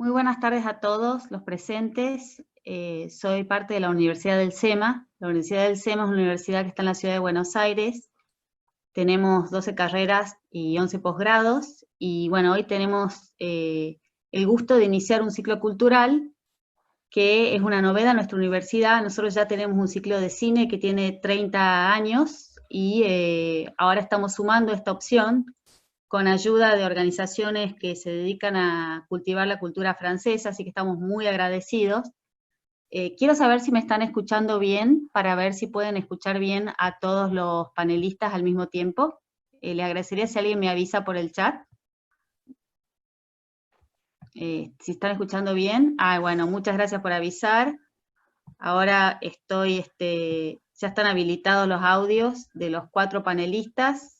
Muy buenas tardes a todos los presentes. Soy parte de la Universidad del SEMA. La Universidad del SEMA es una universidad que está en la ciudad de Buenos Aires. Tenemos 12 carreras y 11 posgrados. Y bueno, hoy tenemos el gusto de iniciar un ciclo cultural que es una novedad en nuestra universidad. Nosotros ya tenemos un ciclo de cine que tiene 30 años y ahora estamos sumando esta opción con ayuda de organizaciones que se dedican a cultivar la cultura francesa, así que estamos muy agradecidos. Quiero saber si me están escuchando bien, para ver si pueden escuchar bien a todos los panelistas al mismo tiempo. Le agradecería si alguien me avisa por el chat. Si están escuchando bien. Bueno, muchas gracias por avisar. Ahora ya están habilitados los audios de los 4 panelistas.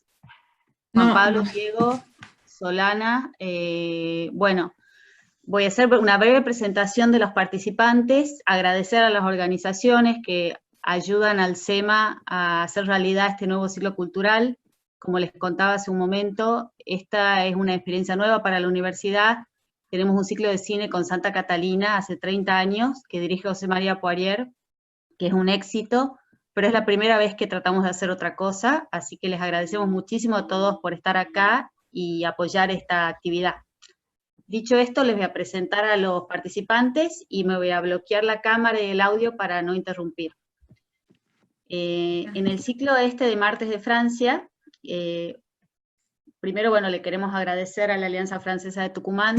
Juan Pablo, Diego, Solana. Bueno, voy a hacer una breve presentación de los participantes, agradecer a las organizaciones que ayudan al SEMA a hacer realidad este nuevo ciclo cultural. Como les contaba hace un momento, esta es una experiencia nueva para la universidad. Tenemos un ciclo de cine con Santa Catalina hace 30 años, que dirige José María Poirier, que es un éxito, pero es la primera vez que tratamos de hacer otra cosa, así que les agradecemos muchísimo a todos por estar acá y apoyar esta actividad. Dicho esto, les voy a presentar a los participantes y me voy a bloquear la cámara y el audio para no interrumpir. En el ciclo de Martes de Francia, primero, bueno, le queremos agradecer a la Alianza Francesa de Tucumán,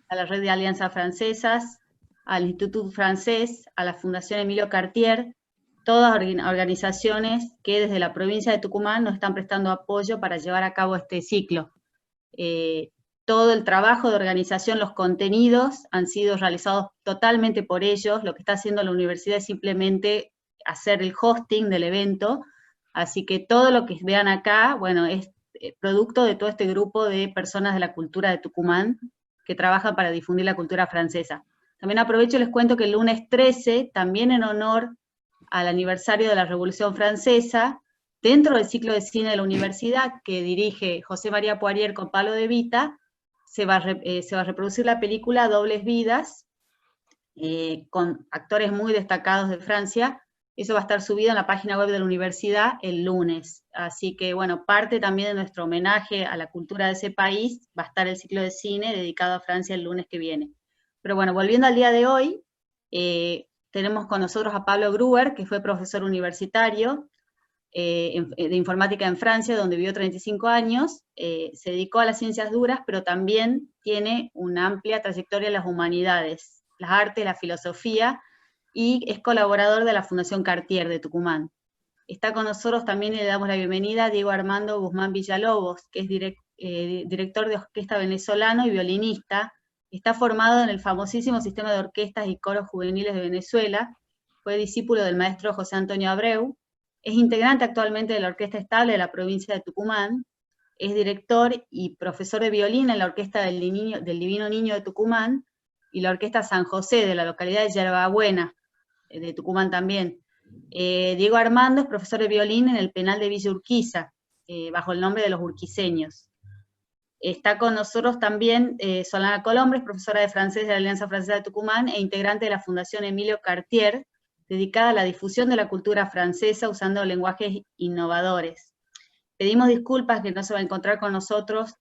a la Red de Alianzas Francesas, al Instituto Francés, a la Fundación Emilio Cartier, todas organizaciones que desde la provincia de Tucumán nos están prestando apoyo para llevar a cabo este ciclo. Todo el trabajo de organización, los contenidos han sido realizados totalmente por ellos. Lo que está haciendo la universidad es simplemente hacer el hosting del evento, así que todo lo que vean acá, bueno, es producto de todo este grupo de personas de la cultura de Tucumán que trabajan para difundir la cultura francesa. También aprovecho y les cuento que el lunes 13, también en honor al aniversario de la Revolución Francesa, dentro del ciclo de cine de la universidad que dirige José María Poirier con Pablo de Vita, se va a reproducir la película Dobles Vidas, con actores muy destacados de Francia. Eso va a estar subido en la página web de la universidad el lunes. Así que, bueno, parte también de nuestro homenaje a la cultura de ese país va a estar el ciclo de cine dedicado a Francia el lunes que viene. Pero bueno, volviendo al día de hoy, tenemos con nosotros a Pablo Gruber, que fue profesor universitario de informática en Francia, donde vivió 35 años, se dedicó a las ciencias duras, pero también tiene una amplia trayectoria en las humanidades, las artes, la filosofía, y es colaborador de la Fundación Cartier de Tucumán. Está con nosotros también y le damos la bienvenida a Diego Armando Guzmán Villalobos, que es director de orquesta venezolano y violinista. Está formado en el famosísimo sistema de orquestas y coros juveniles de Venezuela, fue discípulo del maestro José Antonio Abreu, es integrante actualmente de la Orquesta Estable de la provincia de Tucumán, es director y profesor de violín en la Orquesta del Divino Niño de Tucumán y la Orquesta San José de la localidad de Yerbabuena, de Tucumán también. Diego Armando es profesor de violín en el penal de Villa Urquiza, bajo el nombre de los urquiseños. Está con nosotros también Solana Colombres, profesora de francés de la Alianza Francesa de Tucumán e integrante de la Fundación Emilio Cartier, dedicada a la difusión de la cultura francesa usando lenguajes innovadores. Pedimos disculpas que no se va a encontrar con nosotros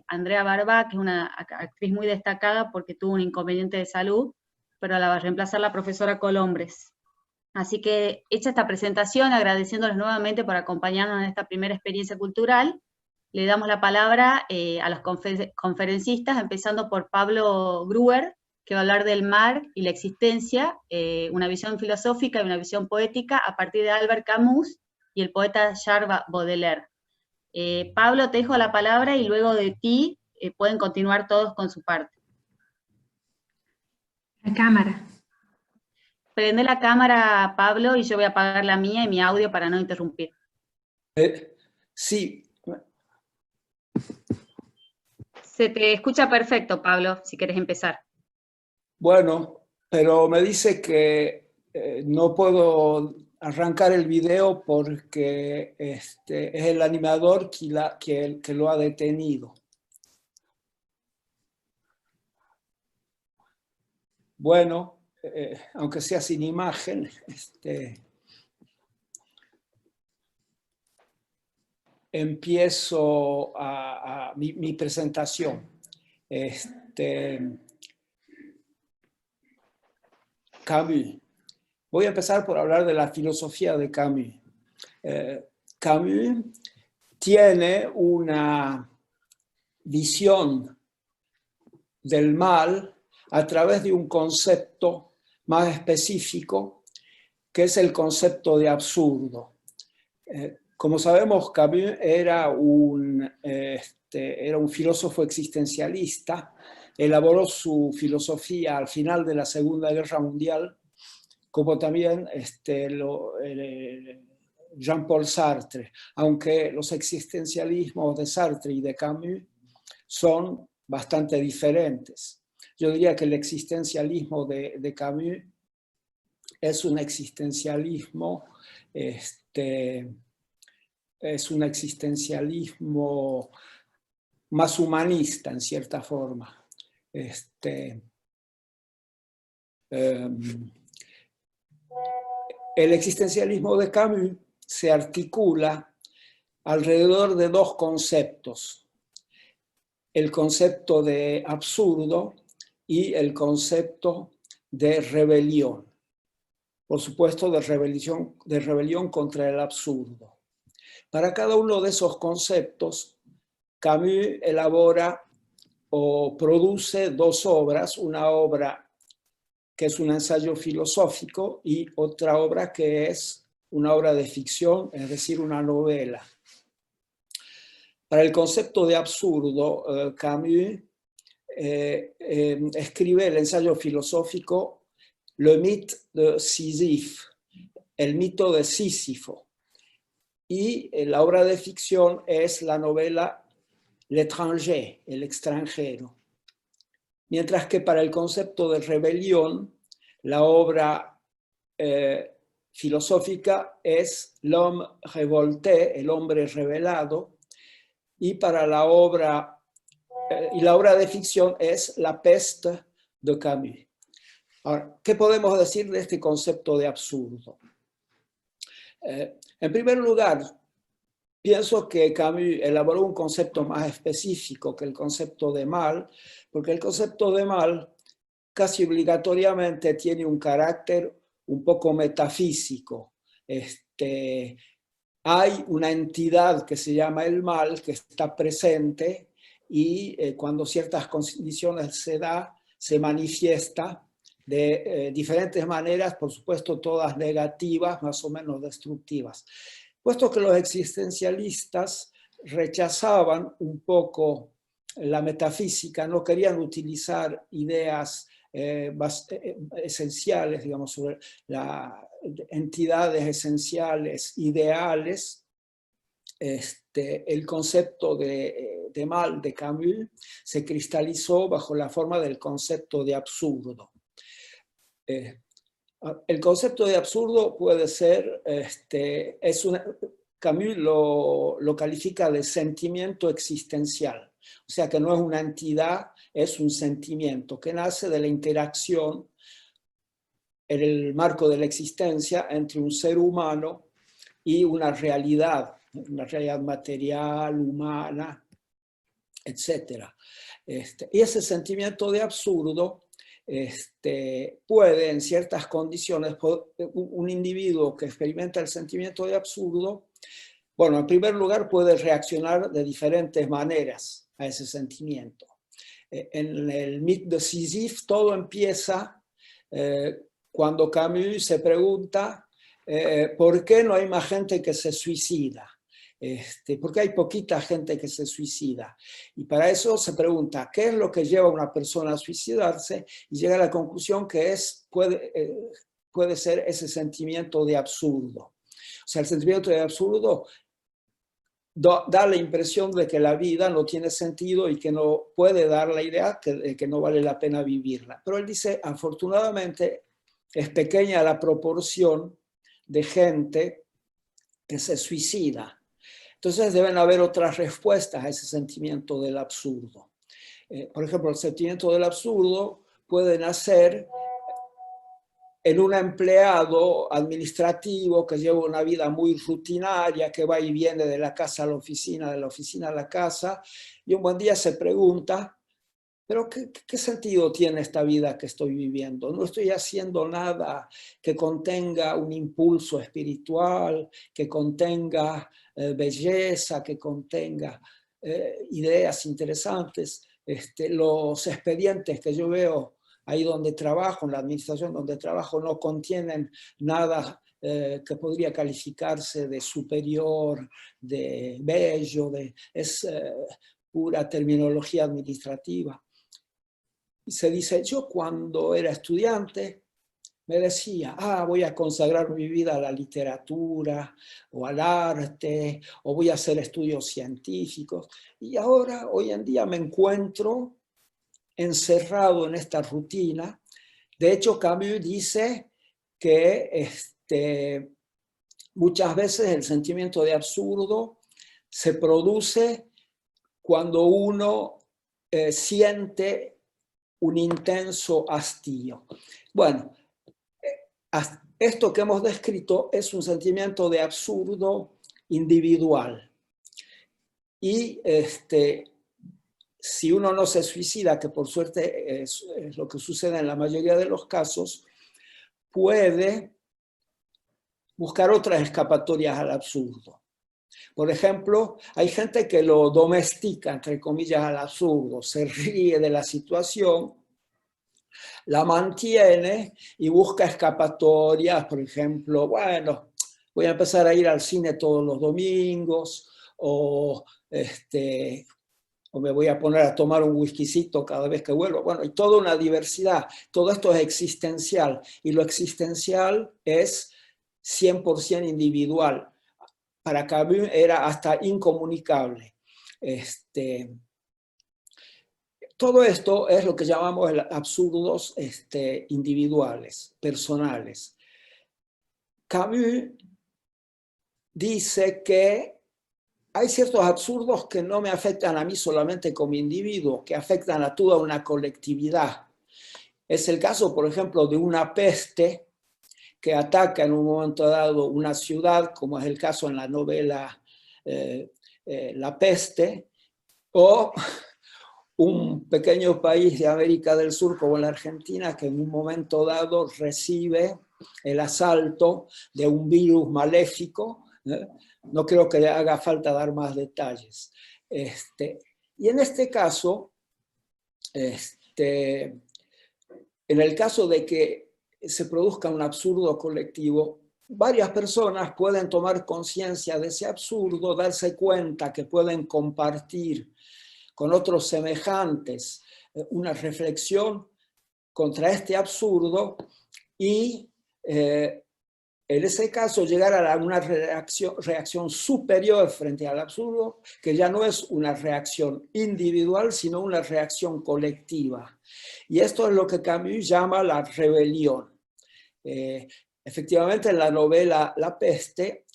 Andrea Barba, que es una actriz muy destacada porque tuvo un inconveniente de salud, pero la va a reemplazar la profesora Colombres. Así que, hecha esta presentación, agradeciéndoles nuevamente por acompañarnos en esta primera experiencia cultural, le damos la palabra a los conferencistas, empezando por Pablo Gruber, que va a hablar del mar y la existencia, una visión filosófica y una visión poética a partir de Albert Camus y el poeta Charles Baudelaire. Pablo, te dejo la palabra y luego de ti pueden continuar todos con su parte. La cámara. Prende la cámara, Pablo, y yo voy a apagar la mía y mi audio para no interrumpir. Sí. Se te escucha perfecto, Pablo, si quieres empezar. Bueno, pero me dice que no puedo arrancar el video porque es el animador que lo ha detenido. Bueno, aunque sea sin imagen, empiezo mi presentación. Camus. Voy a empezar por hablar de la filosofía de Camus. Camus tiene una visión del mal a través de un concepto más específico, que es el concepto de absurdo. Como sabemos, Camus era un filósofo existencialista. Elaboró su filosofía al final de la Segunda Guerra Mundial, como también Jean-Paul Sartre, aunque los existencialismos de Sartre y de Camus son bastante diferentes. Yo diría que el existencialismo de Camus es un existencialismo, más humanista en cierta forma. El existencialismo de Camus se articula alrededor de dos conceptos: el concepto de absurdo y el concepto de rebelión. Por supuesto, de rebelión contra el absurdo. Para cada uno de esos conceptos, Camus elabora o produce dos obras, una obra que es un ensayo filosófico y otra obra que es una obra de ficción, es decir, una novela. Para el concepto de absurdo, Camus escribe el ensayo filosófico Le mythe de Sisyphe, el mito de Sísifo. Y la obra de ficción es la novela L'étranger, el extranjero. Mientras que para el concepto de rebelión, la obra filosófica es L'homme révolté, el hombre rebelado, y para la obra de ficción es La peste de Camus. Ahora, ¿qué podemos decir de este concepto de absurdo? En primer lugar, pienso que Camus elaboró un concepto más específico que el concepto de mal, porque el concepto de mal casi obligatoriamente tiene un carácter un poco metafísico. Hay una entidad que se llama el mal que está presente y cuando ciertas condiciones se da, se manifiesta de diferentes maneras, por supuesto todas negativas, más o menos destructivas. Puesto que los existencialistas rechazaban un poco la metafísica, no querían utilizar ideas esenciales, digamos, sobre las entidades esenciales, ideales, el concepto de mal de Camus se cristalizó bajo la forma del concepto de absurdo. El concepto de absurdo puede ser, Camus lo califica de sentimiento existencial, o sea que no es una entidad, es un sentimiento que nace de la interacción en el marco de la existencia entre un ser humano y una realidad material, humana, etc. Y ese sentimiento de absurdo puede, en ciertas condiciones, un individuo que experimenta el sentimiento de absurdo, bueno, en primer lugar puede reaccionar de diferentes maneras a ese sentimiento. En el mito de Sísifo todo empieza cuando Camus se pregunta ¿por qué no hay más gente que se suicida? ¿Por qué hay poquita gente que se suicida? Y para eso se pregunta, ¿qué es lo que lleva a una persona a suicidarse? Y llega a la conclusión que puede ser ese sentimiento de absurdo. O sea, el sentimiento de absurdo da la impresión de que la vida no tiene sentido y que no puede dar la idea de que no vale la pena vivirla. Pero él dice, afortunadamente, es pequeña la proporción de gente que se suicida. Entonces deben haber otras respuestas a ese sentimiento del absurdo. Por ejemplo, el sentimiento del absurdo puede nacer en un empleado administrativo que lleva una vida muy rutinaria, que va y viene de la casa a la oficina, de la oficina a la casa, y un buen día se pregunta, pero ¿qué sentido tiene esta vida que estoy viviendo? No estoy haciendo nada que contenga un impulso espiritual, que contenga belleza, que contenga ideas interesantes. Los expedientes que yo veo ahí donde trabajo, en la administración donde trabajo, no contienen nada que podría calificarse de superior, de bello, es pura terminología administrativa. Y se dice, yo cuando era estudiante me decía, voy a consagrar mi vida a la literatura o al arte, o voy a hacer estudios científicos. Y ahora, hoy en día, me encuentro encerrado en esta rutina. De hecho, Camus dice que muchas veces el sentimiento de absurdo se produce cuando uno siente un intenso hastío. Bueno, esto que hemos descrito es un sentimiento de absurdo individual. Y si uno no se suicida, que por suerte es lo que sucede en la mayoría de los casos, puede buscar otras escapatorias al absurdo. Por ejemplo, hay gente que lo domestica, entre comillas, al absurdo, se ríe de la situación, la mantiene y busca escapatorias. Por ejemplo, bueno, voy a empezar a ir al cine todos los domingos, o me voy a poner a tomar un whiskycito cada vez que vuelvo. Bueno, hay toda una diversidad. Todo esto es existencial, y lo existencial es 100% individual. Para Camus era hasta incomunicable. Todo esto es lo que llamamos absurdos individuales, personales. Camus dice que hay ciertos absurdos que no me afectan a mí solamente como individuo, que afectan a toda una colectividad. Es el caso, por ejemplo, de una peste que ataca en un momento dado una ciudad, como es el caso en la novela La Peste, o un pequeño país de América del Sur como la Argentina, que en un momento dado recibe el asalto de un virus maléfico. No creo que haga falta dar más detalles. Y en este caso, en el caso de que se produzca un absurdo colectivo, varias personas pueden tomar conciencia de ese absurdo, darse cuenta que pueden compartir con otros semejantes una reflexión contra este absurdo y en ese caso llegar a una reacción superior frente al absurdo, que ya no es una reacción individual, sino una reacción colectiva. Y esto es lo que Camus llama la rebelión. Efectivamente, en la novela La Peste,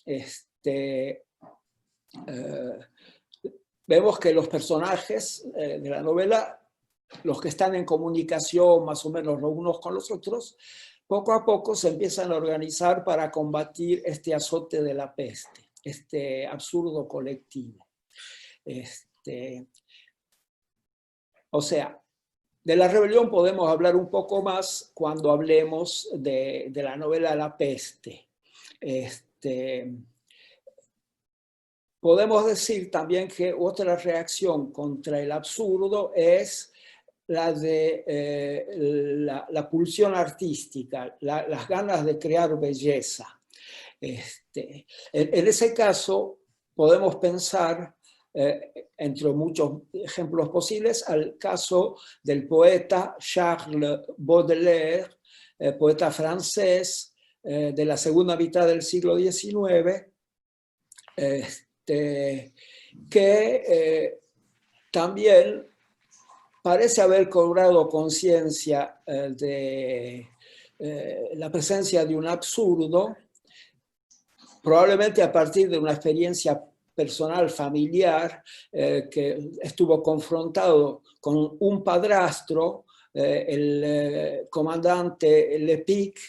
vemos que los personajes de la novela, los que están en comunicación más o menos los unos con los otros, poco a poco se empiezan a organizar para combatir este azote de la peste, este absurdo colectivo. O sea, de la rebelión podemos hablar un poco más cuando hablemos de la novela La Peste. Podemos decir también que otra reacción contra el absurdo es la de la pulsión artística, las ganas de crear belleza. En ese caso, podemos pensar, entre muchos ejemplos posibles, al caso del poeta Charles Baudelaire, poeta francés de la segunda mitad del siglo XIX, que también parece haber cobrado conciencia de la presencia de un absurdo, probablemente a partir de una experiencia personal, familiar, que estuvo confrontado con un padrastro, el comandante Lepic,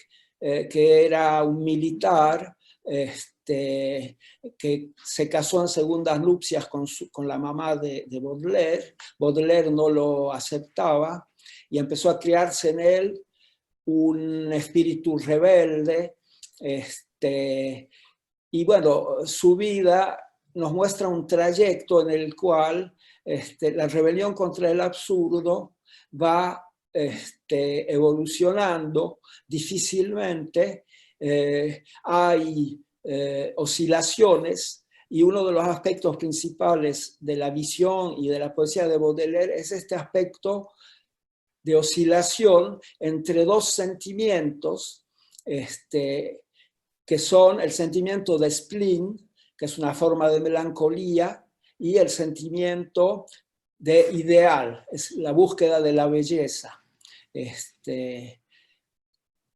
que era un militar, que se casó en segundas nupcias con la mamá de Baudelaire. Baudelaire no lo aceptaba y empezó a criarse en él un espíritu rebelde. Y bueno, su vida nos muestra un trayecto en el cual la rebelión contra el absurdo va evolucionando difícilmente. Hay oscilaciones, y uno de los aspectos principales de la visión y de la poesía de Baudelaire es este aspecto de oscilación entre dos sentimientos, que son el sentimiento de spleen, que es una forma de melancolía, y el sentimiento de ideal, es la búsqueda de la belleza.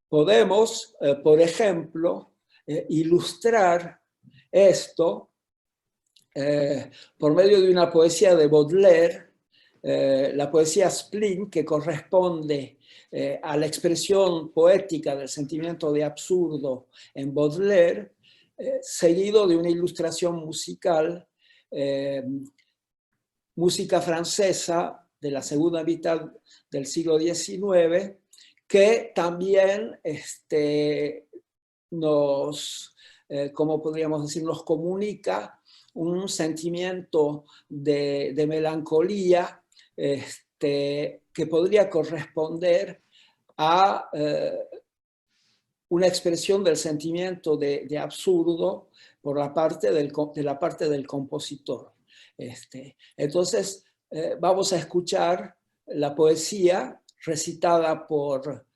Podemos, por ejemplo, ilustrar esto por medio de una poesía de Baudelaire, la poesía spleen, que corresponde a la expresión poética del sentimiento de absurdo en Baudelaire, seguido de una ilustración musical, música francesa de la segunda mitad del siglo XIX, que también ¿cómo podríamos decir?, nos comunica un sentimiento de melancolía que podría corresponder a una expresión del sentimiento de absurdo por de la parte del compositor. Entonces, vamos a escuchar la poesía recitada por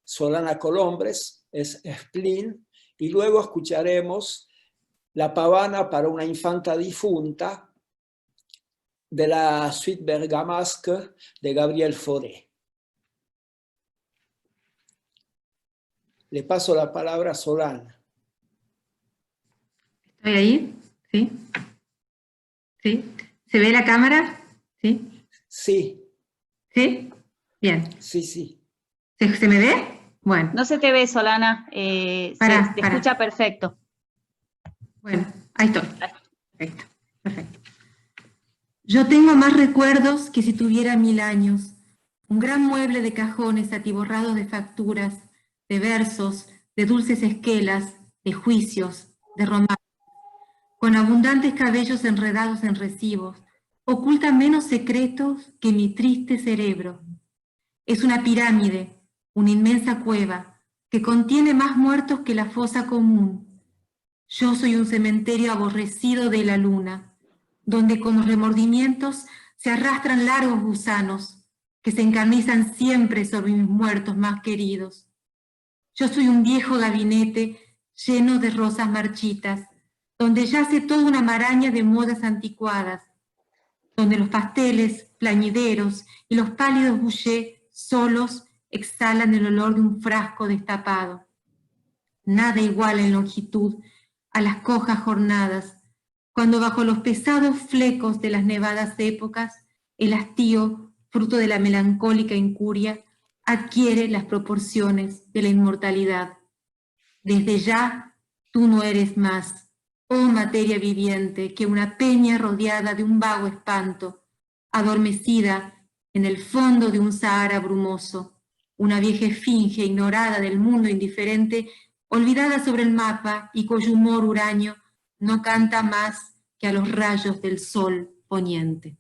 Solana Colombres, es Spleen, y luego escucharemos La pavana para una infanta difunta, de la suite bergamasque de Gabriel Fauré. Le paso la palabra a Solana. ¿Estoy ahí? ¿Sí? ¿Sí? ¿Se ve la cámara? ¿Sí? Sí. ¿Sí? Bien. Sí, sí. ¿Se me ve? Bueno. No se te ve, Solana. Se escucha perfecto. Bueno, ahí estoy. Perfecto, perfecto. Yo tengo más recuerdos que si tuviera 1000 años. Un gran mueble de cajones atiborrados de facturas, de versos, de dulces esquelas, de juicios, de romances, con abundantes cabellos enredados en recibos, oculta menos secretos que mi triste cerebro. Es una pirámide, una inmensa cueva, que contiene más muertos que la fosa común. Yo soy un cementerio aborrecido de la luna, donde con los remordimientos se arrastran largos gusanos, que se encarnizan siempre sobre mis muertos más queridos. Yo soy un viejo gabinete lleno de rosas marchitas, donde yace toda una maraña de modas anticuadas, donde los pasteles plañideros y los pálidos bouchés solos exhalan el olor de un frasco destapado. Nada igual en longitud a las cojas jornadas, cuando bajo los pesados flecos de las nevadas épocas, el hastío, fruto de la melancólica incuria, adquiere las proporciones de la inmortalidad. Desde ya, tú no eres más, oh materia viviente, que una peña rodeada de un vago espanto, adormecida en el fondo de un Sahara brumoso, una vieja esfinge ignorada del mundo indiferente, olvidada sobre el mapa y cuyo humor huraño no canta más que a los rayos del sol poniente.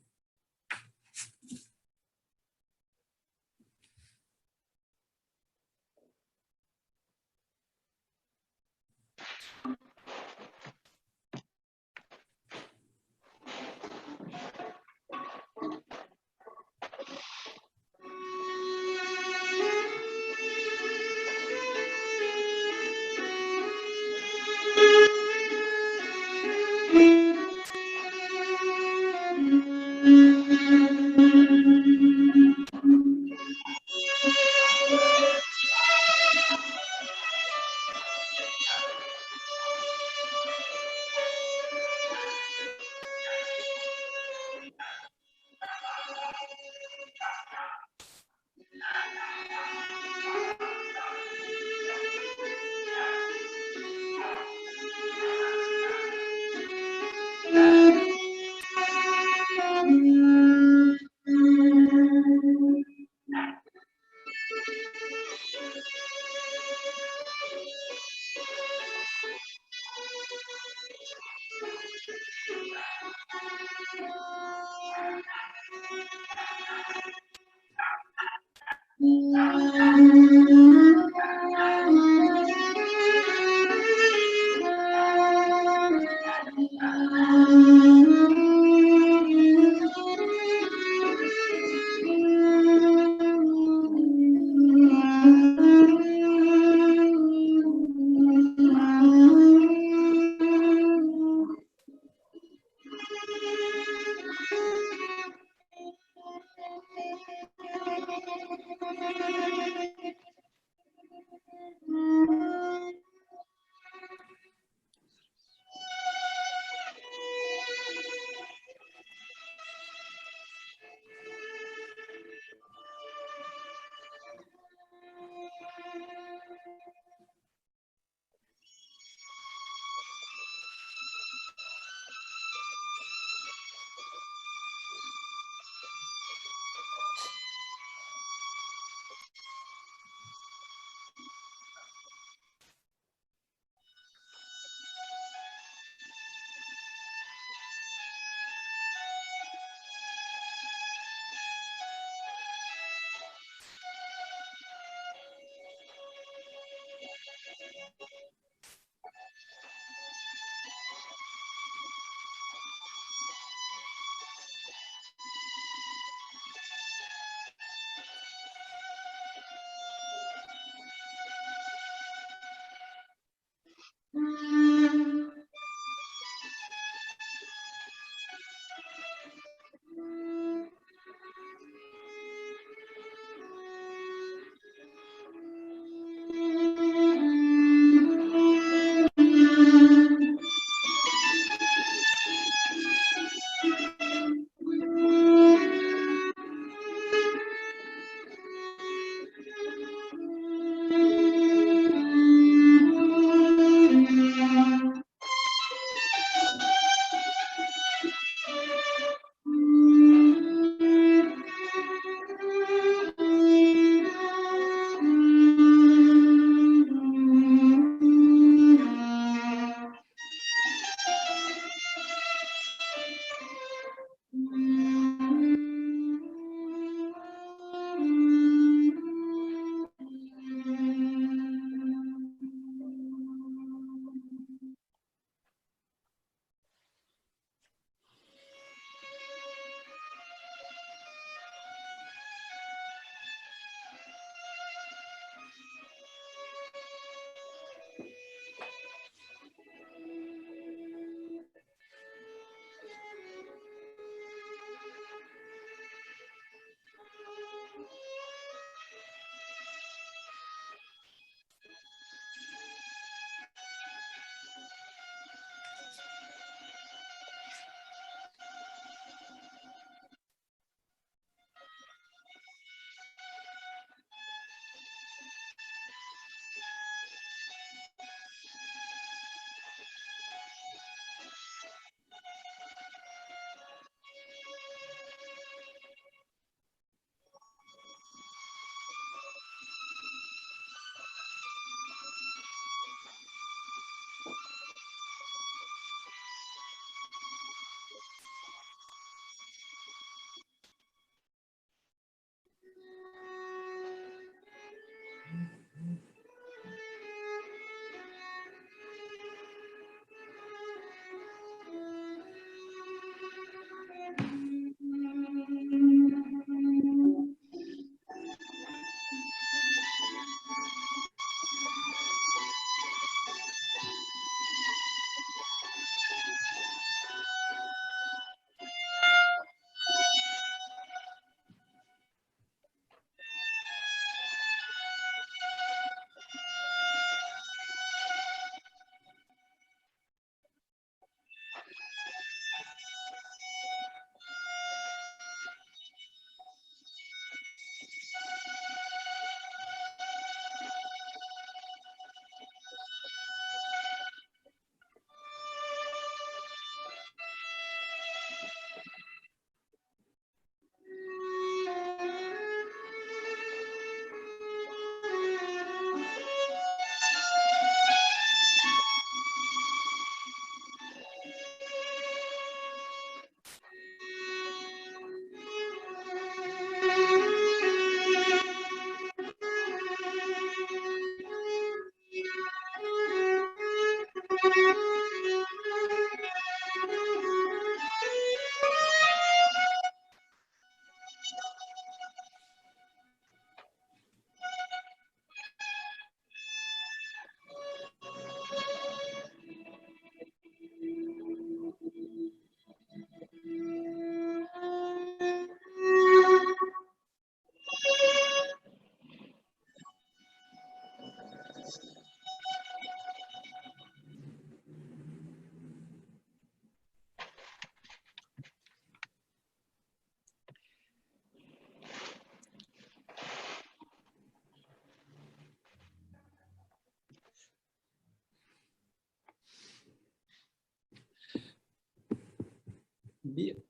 Bien.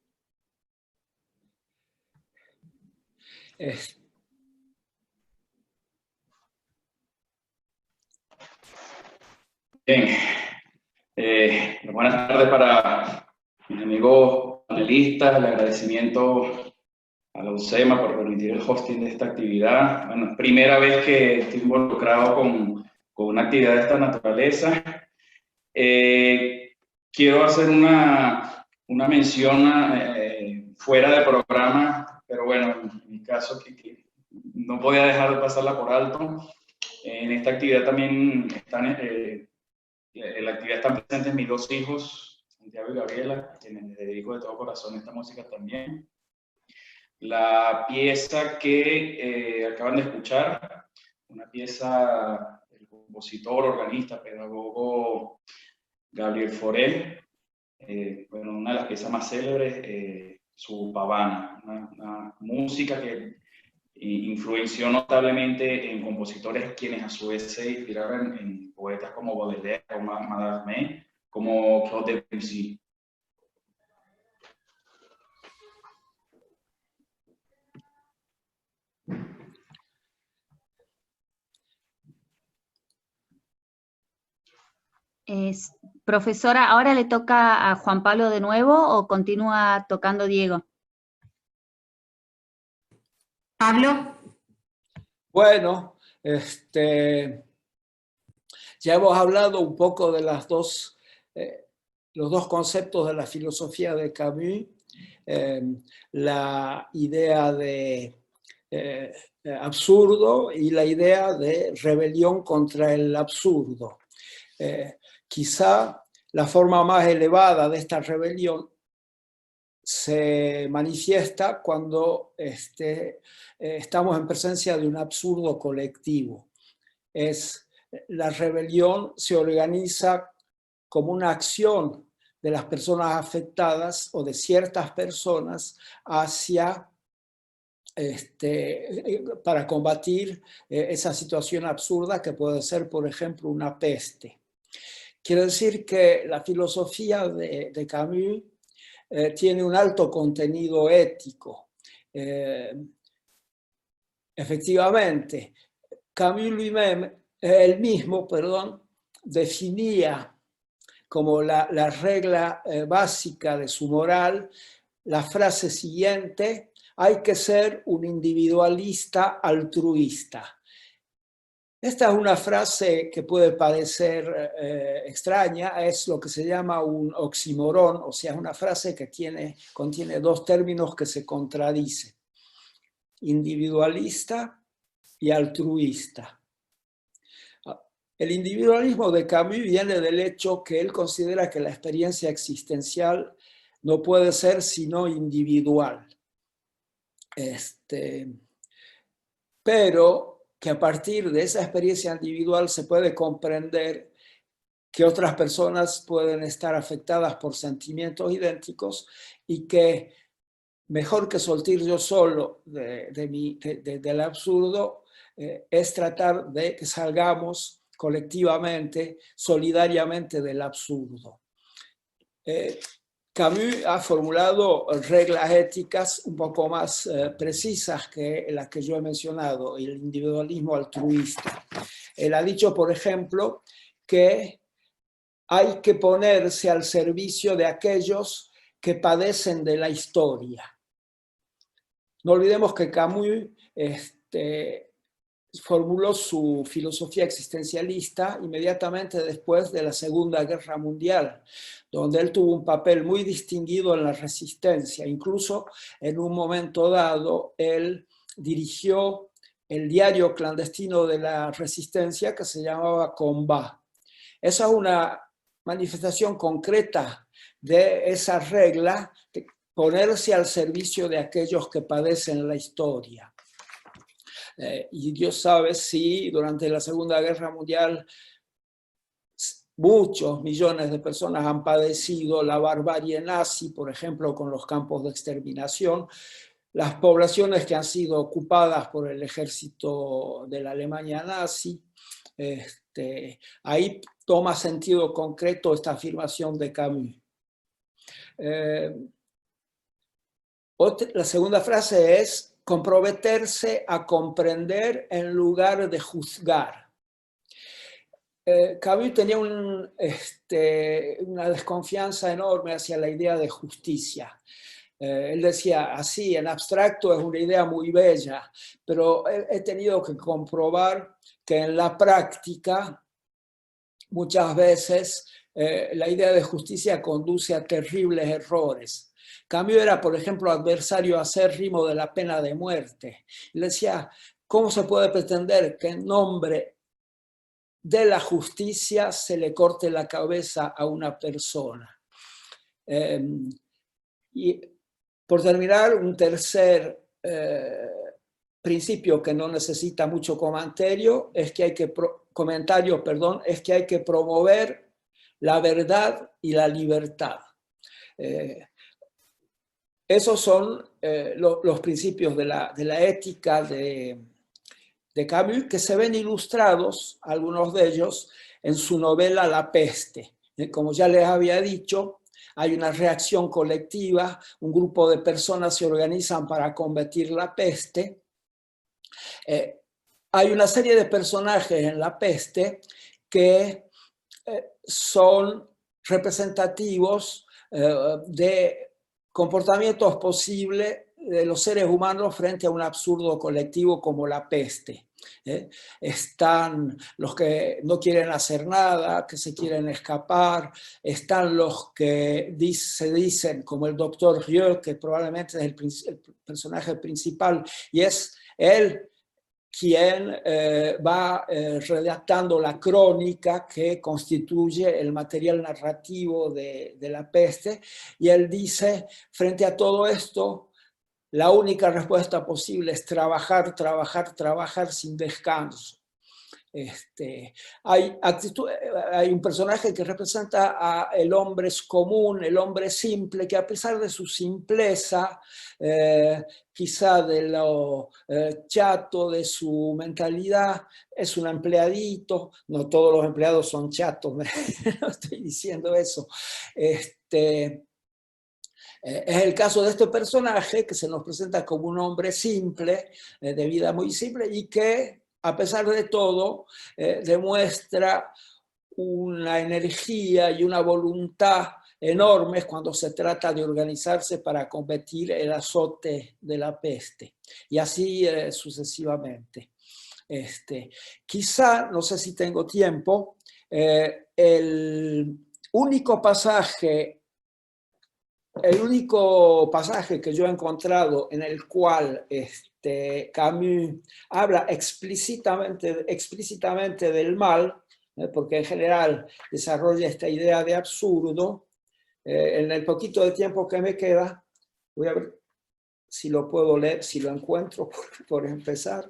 Bien, buenas tardes para mis amigos panelistas, el agradecimiento a la UCEMA por permitir el hosting de esta actividad. Bueno, es primera vez que estoy involucrado con una actividad de esta naturaleza. Quiero hacer una mención fuera de programa, pero bueno, en mi caso que no podía dejar de pasarla por alto. En esta actividad también están, en la actividad están presentes mis dos hijos, Santiago y Gabriela, a quienes les dedico de todo corazón esta música también. La pieza que acaban de escuchar, una pieza del compositor, organista, pedagogo Gabriel Fauré, bueno, una de las piezas más célebres, su Pavana, una música que influenció notablemente en compositores quienes a su vez se inspiraron en poetas como Baudelaire, como Mallarmé, como Claude Debussy. Profesora, ¿ahora le toca a Juan Pablo de nuevo o continúa tocando Diego? Pablo. Bueno, ya hemos hablado un poco de los dos conceptos de la filosofía de Camus, la idea de absurdo y la idea de rebelión contra el absurdo. Quizá la forma más elevada de esta rebelión se manifiesta cuando estamos en presencia de un absurdo colectivo. La rebelión se organiza como una acción de las personas afectadas o de ciertas personas hacia para combatir esa situación absurda que puede ser, por ejemplo, una peste. Quiere decir que la filosofía de Camus tiene un alto contenido ético. Efectivamente, Camus él mismo, definía como la regla básica de su moral la frase siguiente: hay que ser un individualista altruista. Esta es una frase que puede parecer extraña, es lo que se llama un oxímoron, o sea, es una frase que contiene dos términos que se contradicen: individualista y altruista. El individualismo de Camus viene del hecho que él considera que la experiencia existencial no puede ser sino individual. Pero que a partir de esa experiencia individual se puede comprender que otras personas pueden estar afectadas por sentimientos idénticos y que mejor que sortir yo solo del absurdo es tratar de que salgamos colectivamente, solidariamente del absurdo. Camus ha formulado reglas éticas un poco más precisas que las que yo he mencionado, el individualismo altruista. Él ha dicho, por ejemplo, que hay que ponerse al servicio de aquellos que padecen de la historia. No olvidemos que Camus formuló su filosofía existencialista inmediatamente después de la Segunda Guerra Mundial, donde él tuvo un papel muy distinguido en la resistencia. Incluso en un momento dado, él dirigió el diario clandestino de la resistencia que se llamaba Combat. Esa es una manifestación concreta de esa regla de ponerse al servicio de aquellos que padecen la historia. Y Dios sabe si durante la Segunda Guerra Mundial muchos millones de personas han padecido la barbarie nazi, por ejemplo, con los campos de exterminación, las poblaciones que han sido ocupadas por el ejército de la Alemania nazi. Ahí toma sentido concreto esta afirmación de Camus. La segunda frase es comprometerse a comprender en lugar de juzgar. Camus tenía una desconfianza enorme hacia la idea de justicia. Él decía, así, en abstracto es una idea muy bella, pero he tenido que comprobar que en la práctica muchas veces la idea de justicia conduce a terribles errores. Camus era, por ejemplo, adversario acérrimo de la pena de muerte. Él decía, ¿cómo se puede pretender que en nombre de la justicia se le corte la cabeza a una persona? Y por terminar, un tercer principio que no necesita mucho comentario es que hay que promover la verdad y la libertad. Esos son los principios de la ética de Camus, que se ven ilustrados, algunos de ellos, en su novela La peste. Como ya les había dicho, hay una reacción colectiva, un grupo de personas se organizan para combatir la peste. Hay una serie de personajes en La peste que son representativos de comportamientos posibles de los seres humanos frente a un absurdo colectivo como la peste. Están los que no quieren hacer nada, que se quieren escapar, están los que se dicen, como el doctor Rieu, que probablemente es el personaje principal, y es él quien va redactando la crónica que constituye el material narrativo de la peste, y él dice, frente a todo esto, la única respuesta posible es trabajar, trabajar, trabajar sin descanso. Hay un personaje que representa al hombre común, el hombre simple, que a pesar de su simpleza, quizá de lo chato de su mentalidad, es un empleadito. No todos los empleados son chatos, no estoy diciendo eso. Es el caso de este personaje que se nos presenta como un hombre simple, de vida muy simple, y que a pesar de todo demuestra una energía y una voluntad enormes cuando se trata de organizarse para combatir el azote de la peste, y así sucesivamente. Quizá, no sé si tengo tiempo, el único pasaje que yo he encontrado en el cual Camus habla explícitamente del mal, porque en general desarrolla esta idea de absurdo. En el poquito de tiempo que me queda, voy a ver si lo puedo leer, si lo encuentro por empezar.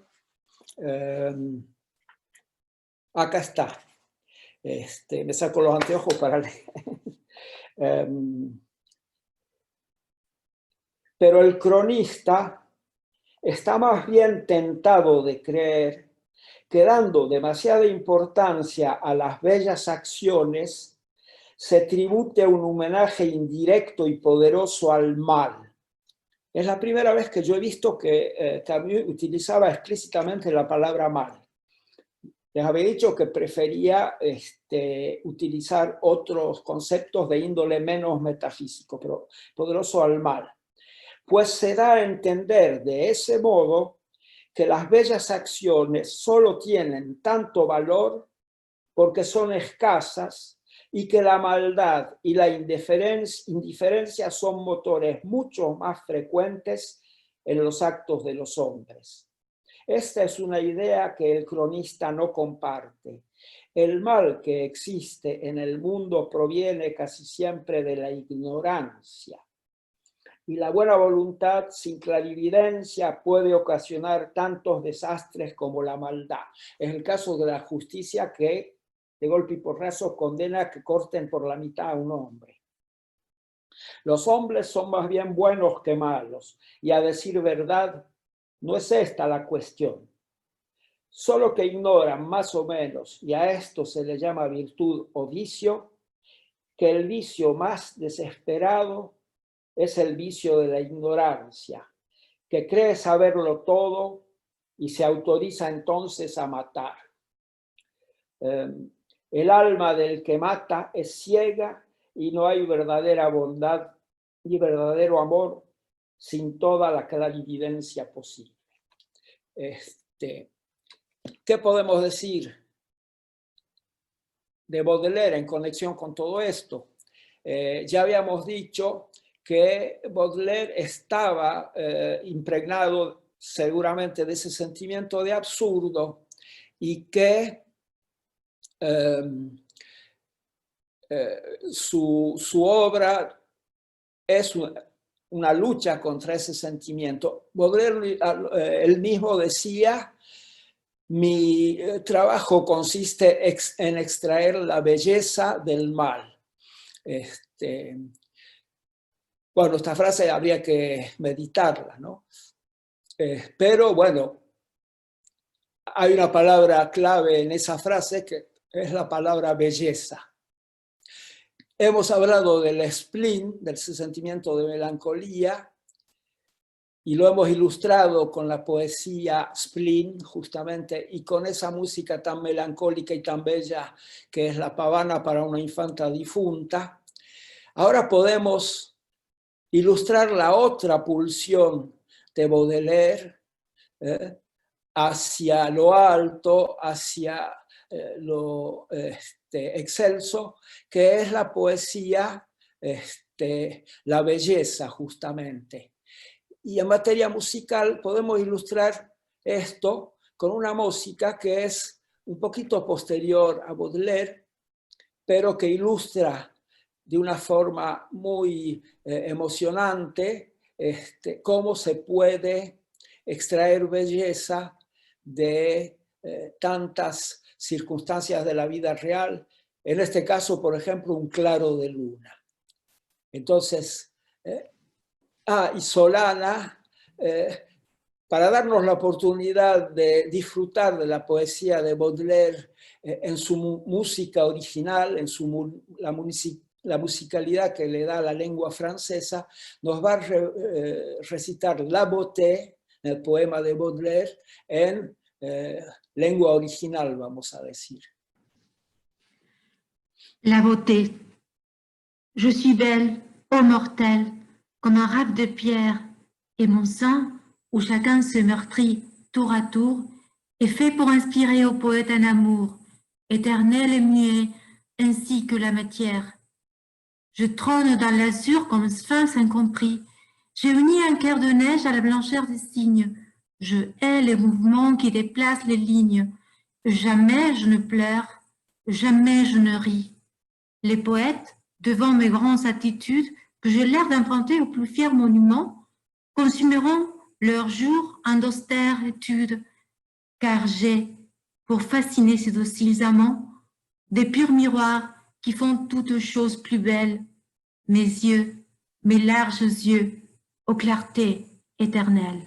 Acá está. Me saco los anteojos para leer. Pero el cronista está más bien tentado de creer que, dando demasiada importancia a las bellas acciones, se tribute un homenaje indirecto y poderoso al mal. Es la primera vez que yo he visto que Camus utilizaba explícitamente la palabra mal. Les había dicho que prefería utilizar otros conceptos de índole menos metafísico, pero poderoso al mal. Pues se da a entender de ese modo que las bellas acciones solo tienen tanto valor porque son escasas y que la maldad y la indiferencia son motores mucho más frecuentes en los actos de los hombres. Esta es una idea que el cronista no comparte. El mal que existe en el mundo proviene casi siempre de la ignorancia. Y la buena voluntad sin clarividencia puede ocasionar tantos desastres como la maldad. Es el caso de la justicia que de golpe y porrazo condena a que corten por la mitad a un hombre. Los hombres son más bien buenos que malos, y a decir verdad, no es esta la cuestión. Solo que ignoran más o menos, y a esto se le llama virtud o vicio, que el vicio más desesperado es el vicio de la ignorancia, que cree saberlo todo y se autoriza entonces a matar. El alma del que mata es ciega y no hay verdadera bondad ni verdadero amor sin toda la clarividencia posible. ¿Qué podemos decir de Baudelaire en conexión con todo esto? Ya habíamos dicho que Baudelaire estaba impregnado seguramente de ese sentimiento de absurdo y que su obra es una lucha contra ese sentimiento. Baudelaire él mismo decía: mi trabajo consiste en extraer la belleza del mal. Bueno, esta frase habría que meditarla, ¿no? Pero bueno, hay una palabra clave en esa frase que es la palabra belleza. Hemos hablado del spleen, del sentimiento de melancolía, y lo hemos ilustrado con la poesía spleen, justamente, y con esa música tan melancólica y tan bella que es la pavana para una infanta difunta. Ahora podemos ilustrar la otra pulsión de Baudelaire hacia lo alto, hacia lo excelso, que es la poesía, la belleza justamente. Y en materia musical podemos ilustrar esto con una música que es un poquito posterior a Baudelaire, pero que ilustra de una forma muy emocionante cómo se puede extraer belleza de tantas circunstancias de la vida real. En este caso, por ejemplo, un claro de luna. Entonces, y Solana, para darnos la oportunidad de disfrutar de la poesía de Baudelaire en su música original, en la musicalidad que le da la lengua francesa, nos va a recitar La Beauté, el poema de Baudelaire, en lengua original, vamos a decir. La beauté. Je suis belle, ô mortelle, comme un râpe de pierre, et mon sein, où chacun se meurtrit tour à tour, est fait pour inspirer au poète un amour, éternel et muet, ainsi que la matière. Je trône dans l'azur comme sphinx incompris. J'ai uni un cœur de neige à la blancheur des cygnes. Je hais les mouvements qui déplacent les lignes. Jamais je ne pleure, jamais je ne ris. Les poètes, devant mes grandes attitudes, que j'ai l'air d'implanter au plus fier monument, consumeront leurs jours en d'austères études, car j'ai, pour fasciner ces dociles amants, des purs miroirs qui font toutes choses plus belles, mes yeux, mes larges yeux, aux clartés éternelles.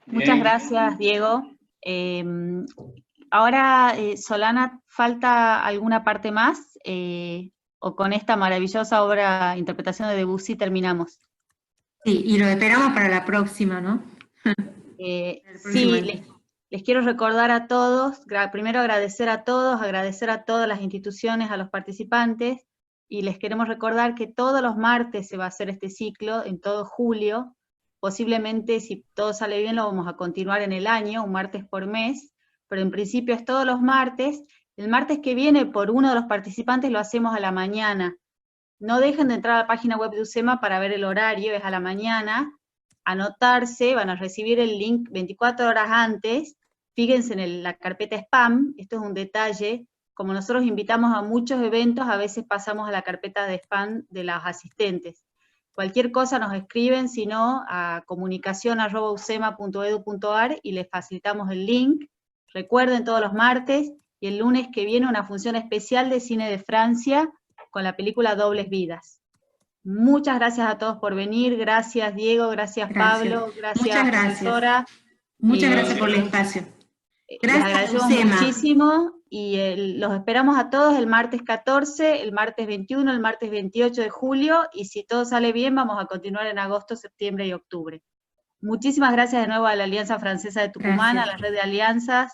Muchas gracias, Diego. Ahora, Solana, ¿falta alguna parte más? ¿O con esta maravillosa obra, interpretación de Debussy, terminamos? Sí, y lo esperamos para la próxima, ¿no? Sí, les quiero recordar a todos, primero agradecer a todas las instituciones, a los participantes, y les queremos recordar que todos los martes se va a hacer este ciclo, en todo julio. Posiblemente, si todo sale bien, lo vamos a continuar en el año, un martes por mes, pero en principio es todos los martes. El martes que viene, por uno de los participantes, lo hacemos a la mañana. No dejen de entrar a la página web de UCEMA para ver el horario, es a la mañana. Anotarse, van a recibir el link 24 horas antes. Fíjense en la carpeta spam, esto es un detalle. Como nosotros invitamos a muchos eventos, a veces pasamos a la carpeta de spam de los asistentes. Cualquier cosa nos escriben, si no, a comunicacion@ucema.edu.ar y les facilitamos el link. Recuerden, todos los martes, y el lunes que viene una función especial de cine de Francia con la película Dobles Vidas. Muchas gracias a todos por venir, gracias Diego, gracias Pablo, gracias profesora. Muchas gracias por el espacio. Gracias, les agradecemos Lucema. muchísimo y los esperamos a todos el martes 14, el martes 21, el martes 28 de julio, y si todo sale bien vamos a continuar en agosto, septiembre y octubre. Muchísimas gracias de nuevo a la Alianza Francesa de Tucumán, Gracias. a la red de alianzas,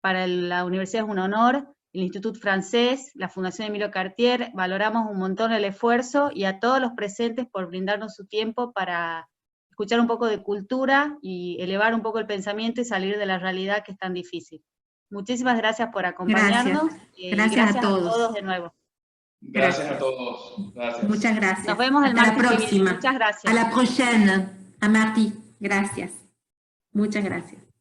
para la universidad es un honor, el Instituto Francés, la Fundación Emilio Cartier, valoramos un montón el esfuerzo, y a todos los presentes por brindarnos su tiempo para escuchar un poco de cultura y elevar un poco el pensamiento y salir de la realidad que es tan difícil. Muchísimas gracias por acompañarnos. Gracias a todos. De nuevo. Gracias a todos. Gracias. Muchas gracias. Nos vemos el Hasta martes la que viene. próxima. Muchas gracias. A la prochaine. A mardi. Gracias. Muchas gracias.